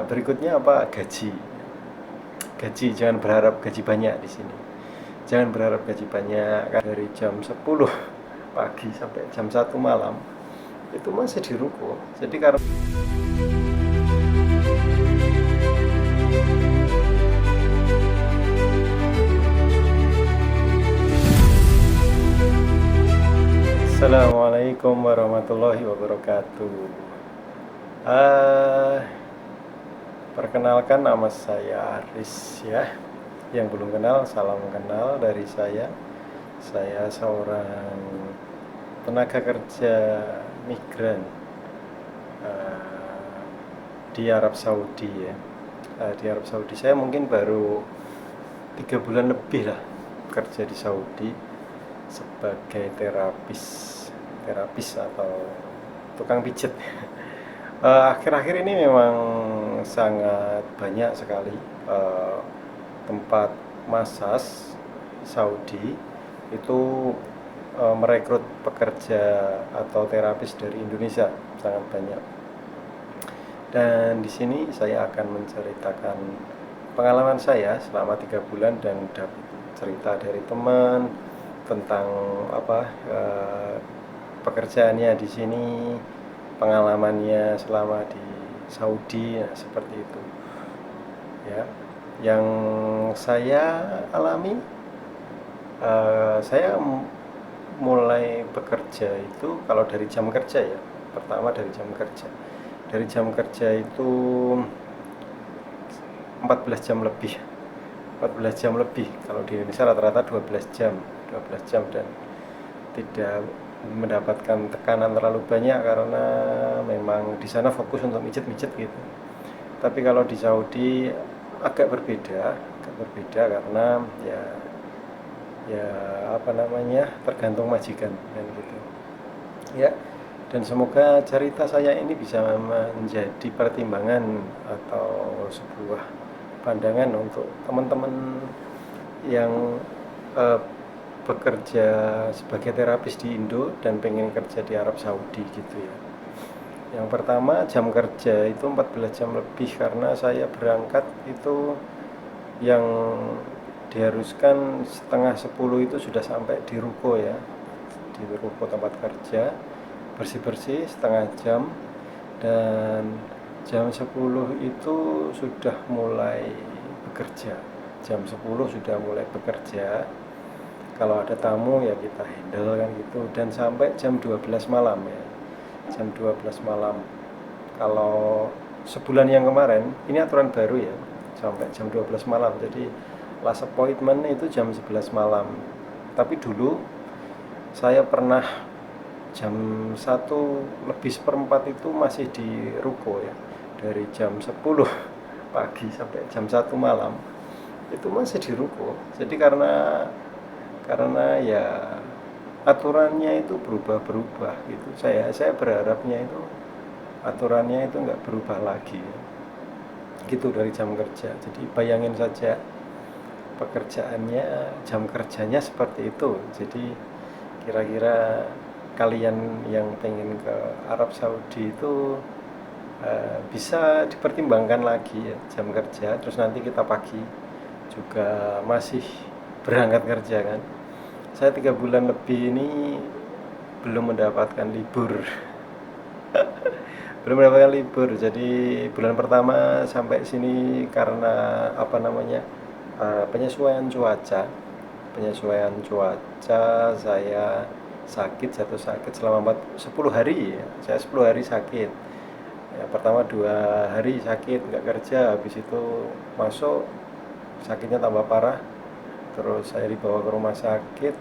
Berikutnya apa? Gaji. Gaji, jangan berharap gaji banyak di sini. Jangan berharap gaji banyak. Dari jam 10 pagi sampai jam 1 malam itu masih di ruko. Jadi karena Assalamualaikum warahmatullahi wabarakatuh. Eh, Perkenalkan, nama saya Aris ya. Yang belum kenal, salam kenal dari saya. Saya seorang tenaga kerja migran eh, di Arab Saudi ya. Di Arab Saudi saya mungkin baru 3 bulan lebih lah kerja di Saudi sebagai terapis atau tukang pijet. Akhir-akhir ini memang sangat banyak sekali tempat massage Saudi itu merekrut pekerja atau terapis dari Indonesia, sangat banyak. Dan di sini saya akan menceritakan pengalaman saya selama 3 bulan dan cerita dari teman tentang pekerjaannya di sini, pengalamannya selama di Saudi, ya, seperti itu ya. Yang saya alami, saya mulai bekerja itu kalau dari jam kerja ya. Pertama dari jam kerja. Dari jam kerja itu 14 jam lebih. 14 jam lebih. Kalau di Indonesia rata-rata 12 jam. 12 jam dan tidak mendapatkan tekanan terlalu banyak karena memang di sana fokus untuk mijet-mijet gitu. Tapi kalau di Saudi agak berbeda karena ya tergantung majikan dan gitu ya. Dan semoga cerita saya ini bisa menjadi pertimbangan atau sebuah pandangan untuk teman-teman yang bekerja sebagai terapis di Indo dan pengen kerja di Arab Saudi gitu ya. Yang pertama, jam kerja itu 14 jam lebih karena saya berangkat itu yang diharuskan setengah 10 itu sudah sampai di ruko ya, di ruko tempat kerja, bersih-bersih setengah jam, dan jam 10 itu sudah mulai bekerja. Jam 10 sudah mulai bekerja. Kalau ada tamu ya kita handle kan gitu, dan sampai jam 12 malam ya. Jam 12 malam. Kalau sebulan yang kemarin, ini aturan baru ya, sampai jam 12 malam. Jadi last appointment itu jam 11 malam. Tapi dulu saya pernah jam 1 lebih seperempat itu masih di ruko ya. Dari jam 10 pagi sampai jam 1 malam itu masih di ruko. Jadi karena ya aturannya itu berubah-berubah gitu. Saya berharapnya itu aturannya itu nggak berubah lagi ya. Gitu dari jam kerja. Jadi bayangin saja pekerjaannya, jam kerjanya seperti itu. Jadi kira-kira kalian yang pengen ke Arab Saudi itu bisa dipertimbangkan lagi ya, jam kerja. Terus nanti kita pagi juga masih berangkat kerja kan. Saya 3 bulan lebih ini belum mendapatkan libur. Belum mendapatkan libur. Jadi bulan pertama sampai sini karena penyesuaian cuaca. Penyesuaian cuaca, saya jatuh sakit selama 10 hari ya. Saya 10 hari sakit. Ya, pertama 2 hari sakit nggak kerja, habis itu masuk sakitnya tambah parah. Terus saya dibawa ke rumah sakit,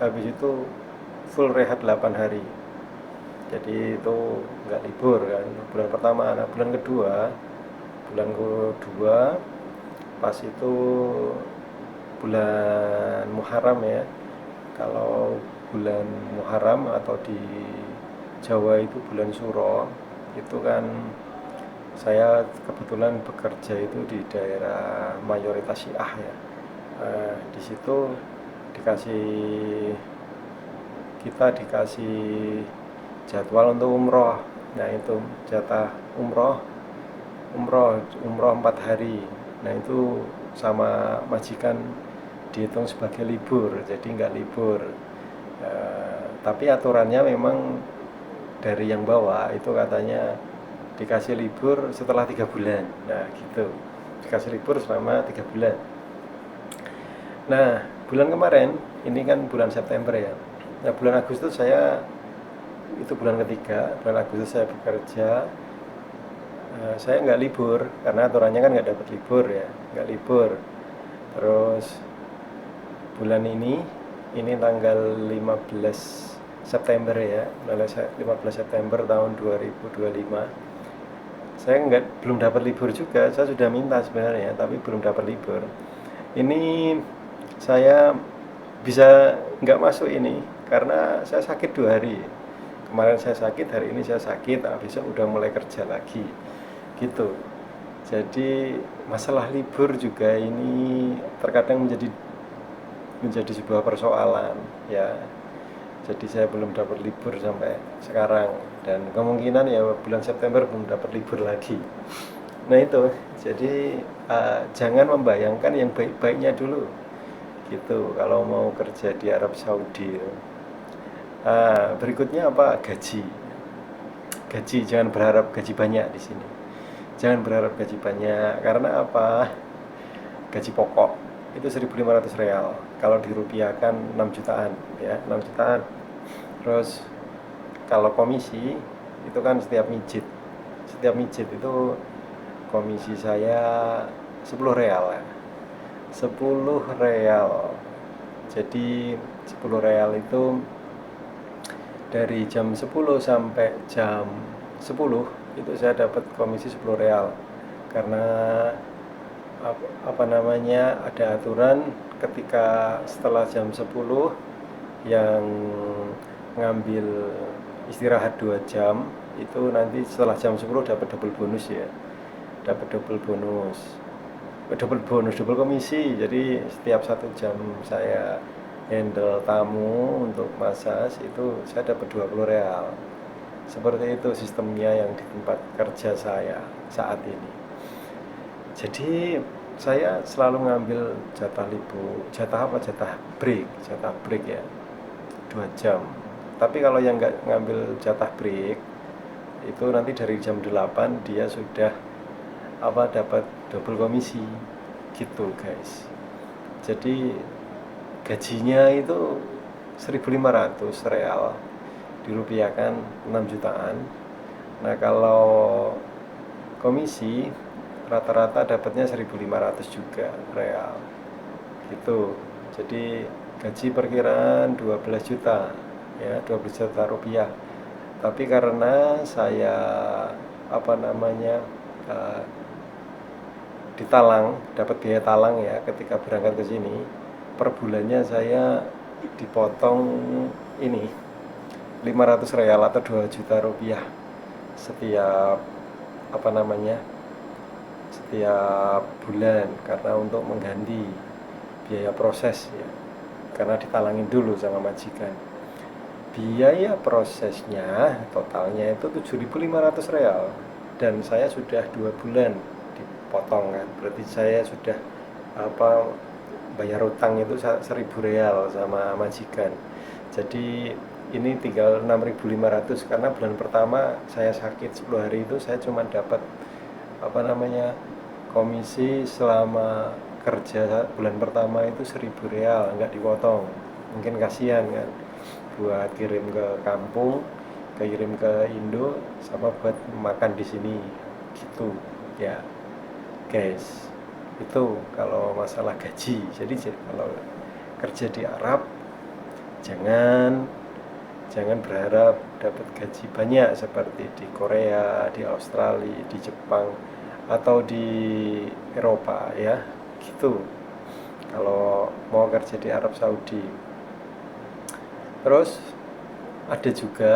habis itu full rehat 8 hari. Jadi itu nggak libur kan, bulan pertama. Nah, bulan kedua pas itu bulan Muharram ya. Kalau bulan Muharram atau di Jawa itu bulan Suro, itu kan saya kebetulan bekerja itu di daerah mayoritas Syiah ya. Di situ kita dikasih jadwal untuk umroh. Nah itu jatah umroh umroh 4 hari. Nah itu sama majikan dihitung sebagai libur, jadi nggak libur. Tapi aturannya memang dari yang bawah itu katanya dikasih libur setelah 3 bulan. Nah gitu, dikasih libur selama 3 bulan. Nah bulan kemarin ini kan bulan September ya. Nah bulan Agustus itu bulan ketiga, bulan Agustus saya bekerja. Saya nggak libur karena aturannya kan nggak dapat libur ya, nggak libur. Terus bulan ini tanggal 15 September ya, 15 September tahun 2025. Saya belum dapat libur juga, saya sudah minta sebenarnya, tapi belum dapat libur. Ini saya bisa nggak masuk ini karena saya sakit 2 hari. Kemarin saya sakit, hari ini saya sakit, nah besok udah mulai kerja lagi gitu. Jadi masalah libur juga ini terkadang menjadi sebuah persoalan ya. Jadi saya belum dapat libur sampai sekarang dan kemungkinan ya bulan September belum dapat libur lagi. Nah itu, jadi jangan membayangkan yang baik-baiknya dulu gitu kalau mau kerja di Arab Saudi. Berikutnya apa? Gaji. Jangan berharap gaji banyak di sini. Jangan berharap gaji banyak karena apa? Gaji pokok itu 1.500 real. Kalau dirupiahkan 6 jutaan ya, 6 jutaan. Terus kalau komisi itu kan setiap mijit. Setiap mijit itu komisi saya 10 real ya. 10 real. Jadi 10 real itu dari jam 10 sampai jam 10 itu saya dapat komisi 10 real. Karena ada aturan ketika setelah jam 10 yang ngambil istirahat 2 jam itu nanti setelah jam 10 dapat double bonus ya. Dapat double komisi. Jadi setiap 1 jam saya handle tamu untuk massage itu saya dapat 20 real. Seperti itu sistemnya yang di tempat kerja saya saat ini. Jadi saya selalu ngambil jatah break ya, 2 jam. Tapi kalau yang nggak ngambil jatah break itu nanti dari jam 8 dia sudah dapat double komisi gitu guys. Jadi gajinya itu 1.500 real, dirupiahkan 6 jutaan. Nah kalau komisi rata-rata dapatnya 1.500 juga real gitu. Jadi gaji perkiraan 12 juta ya, 12 juta rupiah. Tapi karena saya ditalang, dapat biaya talang ya ketika berangkat ke sini, per bulannya saya dipotong ini 500 real atau 2 juta rupiah setiap setiap bulan karena untuk mengganti biaya proses ya, karena ditalangin dulu sama majikan. Biaya prosesnya totalnya itu 7.500 real dan saya sudah 2 bulan dipotong kan, berarti saya sudah bayar utang itu 1.000 real sama majikan. Jadi ini tinggal 6.500 karena bulan pertama saya sakit 10 hari itu saya cuma dapat komisi selama kerja bulan pertama itu 1.000 real, nggak dipotong. Mungkin kasihan kan buat kirim ke kampung, kirim ke Indo, sama buat makan di sini gitu ya guys. Itu kalau masalah gaji. Jadi kalau kerja di Arab jangan berharap dapat gaji banyak seperti di Korea, di Australia, di Jepang atau di Eropa ya gitu. Kalau mau kerja di Arab Saudi. Terus ada juga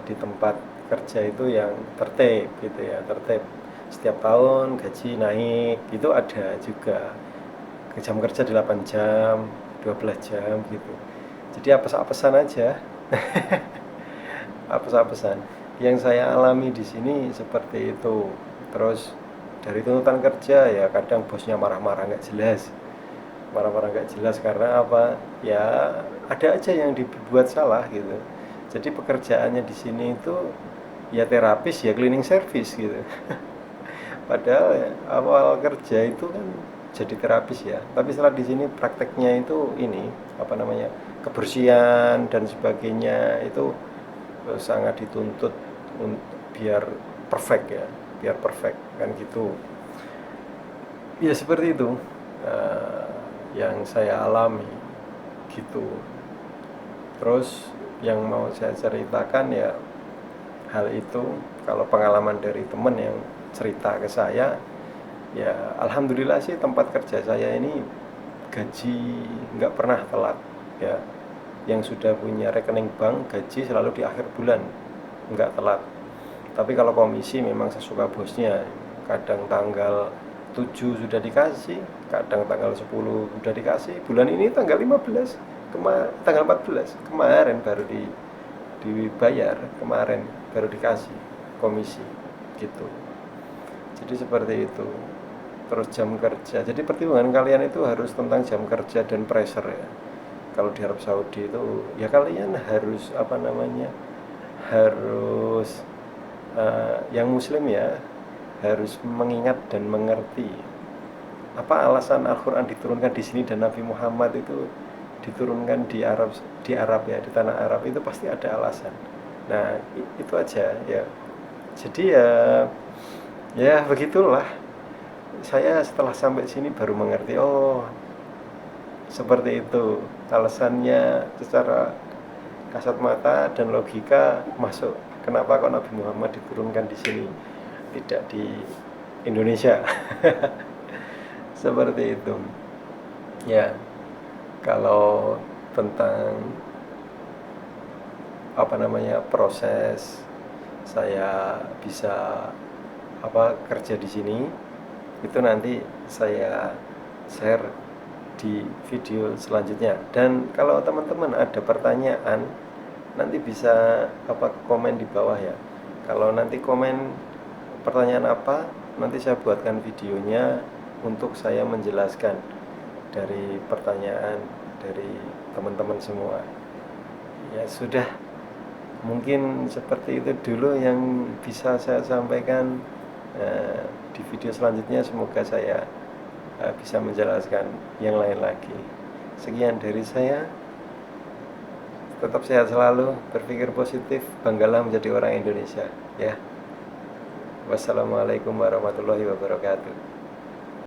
di tempat kerja itu yang tertib gitu ya, tertib. Setiap tahun gaji naik, itu ada juga. Jam kerja 8 jam, 12 jam gitu. Jadi apes-apesan aja. Apes-apesan. Yang saya alami di sini seperti itu. Terus dari tuntutan kerja ya kadang bosnya marah-marah nggak jelas, karena apa ya, ada aja yang dibuat salah gitu. Jadi pekerjaannya di sini itu ya terapis ya cleaning service gitu. Padahal ya, awal kerja itu kan jadi terapis ya, tapi setelah di sini prakteknya itu ini apa namanya, kebersihan dan sebagainya itu sangat dituntut biar perfect ya, biar perfect kan gitu. Ya seperti itu yang saya alami gitu. Terus yang mau saya ceritakan ya hal itu, kalau pengalaman dari temen yang cerita ke saya, ya alhamdulillah sih tempat kerja saya ini gaji nggak pernah telat ya. Yang sudah punya rekening bank gaji selalu di akhir bulan, nggak telat. Tapi kalau komisi memang sesuka bosnya, kadang tanggal 7 sudah dikasih, kadang tanggal 10 sudah dikasih. Bulan ini tanggal 15, tanggal 14 kemarin baru dibayar, kemarin baru dikasih komisi gitu. Jadi seperti itu. Terus jam kerja, jadi pertimbangan kalian itu harus tentang jam kerja dan pressure ya. Kalau di Arab Saudi itu ya kalian harus apa namanya, harus yang muslim ya harus mengingat dan mengerti apa alasan Al-Quran diturunkan di sini dan Nabi Muhammad itu diturunkan di Arab ya, di tanah Arab itu pasti ada alasan. Nah itu aja ya. Jadi ya begitulah. Saya setelah sampai sini baru mengerti, oh seperti itu alasannya, secara kasat mata dan logika masuk kenapa kok Nabi Muhammad diturunkan di sini, tidak di Indonesia. Seperti itu ya. Kalau tentang apa namanya proses saya bisa kerja di sini, itu nanti saya share di video selanjutnya. Dan kalau teman-teman ada pertanyaan nanti bisa komen di bawah ya. Kalau nanti komen pertanyaan apa, nanti saya buatkan videonya untuk saya menjelaskan dari pertanyaan dari teman-teman semua. Ya sudah, mungkin seperti itu dulu yang bisa saya sampaikan. Di video selanjutnya semoga saya bisa menjelaskan yang lain lagi. Sekian dari saya. Tetap sehat selalu, berpikir positif, banggalah menjadi orang Indonesia ya. Wassalamualaikum warahmatullahi wabarakatuh.